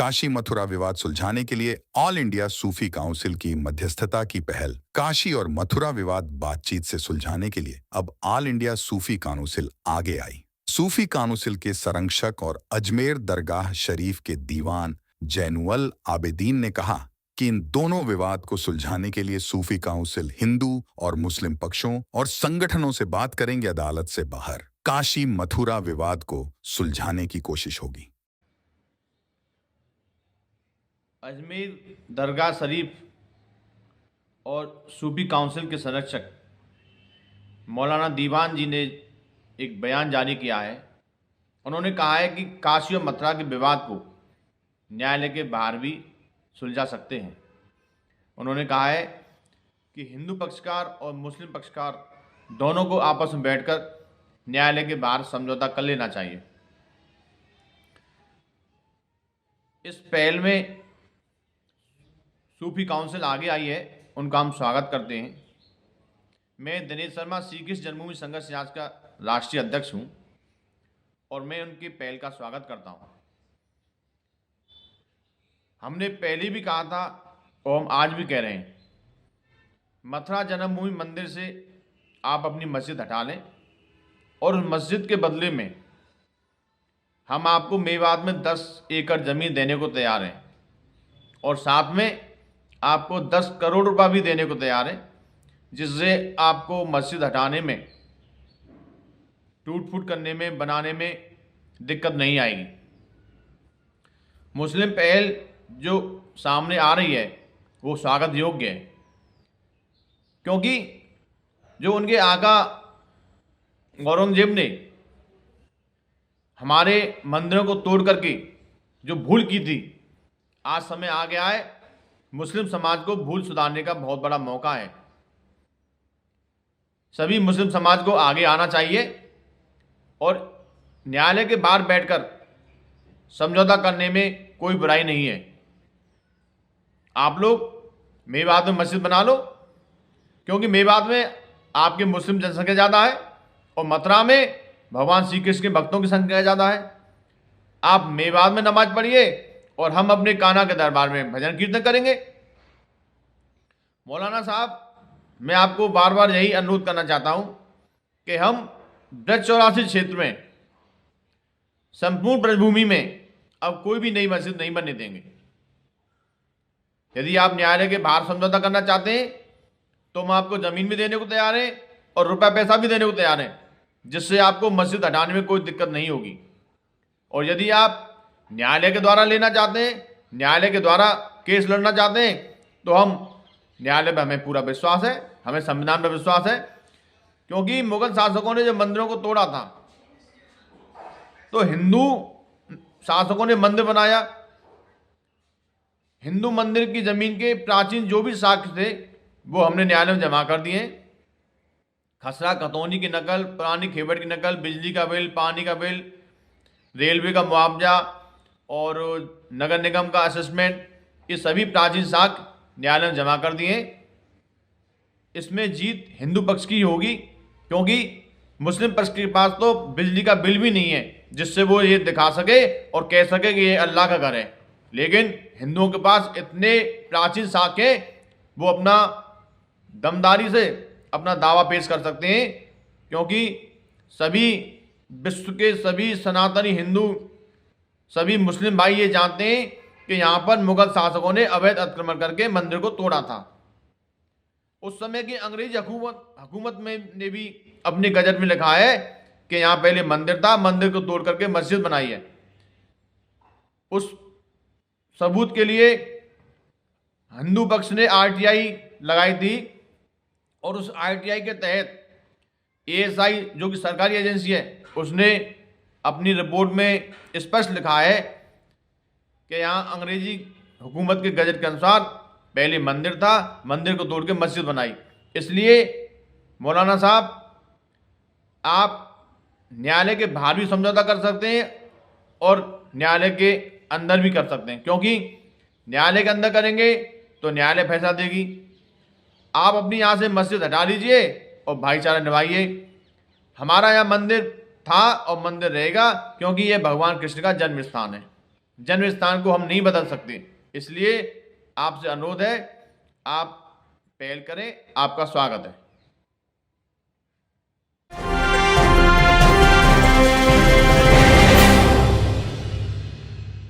काशी मथुरा विवाद सुलझाने के लिए ऑल इंडिया सूफी काउंसिल की मध्यस्थता की पहल। काशी और मथुरा विवाद बातचीत से सुलझाने के लिए अब ऑल इंडिया सूफी काउंसिल आगे आई। सूफी काउंसिल के संरक्षक और अजमेर दरगाह शरीफ के दीवान जैनुअल आबेदीन ने कहा कि इन दोनों विवाद को सुलझाने के लिए सूफी काउंसिल हिंदू और मुस्लिम पक्षों और संगठनों से बात करेंगे, अदालत से बाहर काशी मथुरा विवाद को सुलझाने की कोशिश होगी। अजमेर दरगाह शरीफ और सूफी काउंसिल के संरक्षक मौलाना दीवान जी ने एक बयान जारी किया है। उन्होंने कहा है कि काशी और मथुरा के विवाद को न्यायालय के बाहर भी सुलझा सकते हैं। उन्होंने कहा है कि हिंदू पक्षकार और मुस्लिम पक्षकार दोनों को आपस में बैठकर न्यायालय के बाहर समझौता कर लेना चाहिए। इस पहल में सूफी काउंसिल आगे आई है, उनका हम स्वागत करते हैं। मैं दिनेश शर्मा श्री कृष्ण जन्मभूमि संघर्ष समाज का राष्ट्रीय अध्यक्ष हूं और मैं उनकी पहल का स्वागत करता हूं। हमने पहले भी कहा था और हम आज भी कह रहे हैं, मथुरा जन्मभूमि मंदिर से आप अपनी मस्जिद हटा लें और उस मस्जिद के बदले में हम आपको मेवात में 10 एकड़ ज़मीन देने को तैयार हैं और साथ में आपको 10 करोड़ रुपया भी देने को तैयार है, जिससे आपको मस्जिद हटाने में, टूट फूट करने में, बनाने में दिक्कत नहीं आएगी। मुस्लिम पहल जो सामने आ रही है वो स्वागत योग्य है, क्योंकि जो उनके आका औरंगजेब ने हमारे मंदिरों को तोड़ करके जो भूल की थी, आज समय आ गया है मुस्लिम समाज को भूल सुधारने का बहुत बड़ा मौका है। सभी मुस्लिम समाज को आगे आना चाहिए और न्यायालय के बाहर बैठकर समझौता करने में कोई बुराई नहीं है। आप लोग मेवात में मस्जिद बना लो, क्योंकि मेवात में आपके मुस्लिम जनसंख्या ज़्यादा है और मथुरा में भगवान श्री कृष्ण के भक्तों की संख्या ज़्यादा है। आप मेवात में नमाज पढ़िए और हम अपने कान्हा के दरबार में भजन कीर्तन करेंगे। मौलाना साहब, मैं आपको बार बार यही अनुरोध करना चाहता हूं कि हम ब्रज 84 क्षेत्र में, संपूर्ण ब्रजभूमि में अब कोई भी नई मस्जिद नहीं बनने देंगे। यदि आप न्यायालय के बाहर समझौता करना चाहते हैं तो हम आपको जमीन भी देने को तैयार हैं और रुपया पैसा भी देने को तैयार हैं, जिससे आपको मस्जिद हटाने में कोई दिक्कत नहीं होगी। और यदि आप न्यायालय के द्वारा लेना चाहते हैं, न्यायालय के द्वारा केस लड़ना चाहते हैं, तो हम न्यायालय पर, हमें पूरा विश्वास है, हमें संविधान पर विश्वास है। क्योंकि मुगल शासकों ने जब मंदिरों को तोड़ा था तो हिंदू शासकों ने मंदिर बनाया। हिंदू मंदिर की जमीन के प्राचीन जो भी साक्ष्य थे वो हमने न्यायालय में जमा कर दिए। खसरा खतौनी की नकल, पुरानी खेबड़ की नकल, बिजली का बिल, पानी का बिल, रेलवे का मुआवजा और नगर निगम का असेसमेंट, ये सभी प्राचीन साक्ष्य न्यायालय में जमा कर दिए। इसमें जीत हिंदू पक्ष की होगी, क्योंकि मुस्लिम पक्ष के पास तो बिजली का बिल भी नहीं है जिससे वो ये दिखा सके और कह सके कि ये अल्लाह का घर है। लेकिन हिंदुओं के पास इतने प्राचीन साक्ष्य हैं, वो अपना दमदारी से अपना दावा पेश कर सकते हैं, क्योंकि सभी विश्व के सभी सनातनी हिंदू, सभी मुस्लिम भाई ये जानते हैं कि यहाँ पर मुगल शासकों ने अवैध अतिक्रमण करके मंदिर को तोड़ा था। उस समय की अंग्रेजी हुकूमत में ने भी अपने गजट में लिखा है कि यहाँ पहले मंदिर था, मंदिर को तोड़ करके मस्जिद बनाई है। उस सबूत के लिए हिंदू पक्ष ने आरटीआई लगाई थी और उस आरटीआई के तहत एएसआई जो कि सरकारी एजेंसी है, उसने अपनी रिपोर्ट में स्पष्ट लिखा है कि यहाँ अंग्रेजी हुकूमत के गजट के अनुसार पहले मंदिर था, मंदिर को तोड़ के मस्जिद बनाई। इसलिए मौलाना साहब, आप न्यायालय के बाहर भी समझौता कर सकते हैं और न्यायालय के अंदर भी कर सकते हैं, क्योंकि न्यायालय के अंदर करेंगे तो न्यायालय फैसला देगी। आप अपनी यहाँ से मस्जिद हटा लीजिए और भाईचारा निभाइए। हमारा यहाँ मंदिर था और मंदिर रहेगा, क्योंकि यह भगवान कृष्ण का जन्म स्थान है। जन्म स्थान को हम नहीं बदल सकते। इसलिए आपसे अनुरोध है, आप पहल करें। आपका स्वागत है।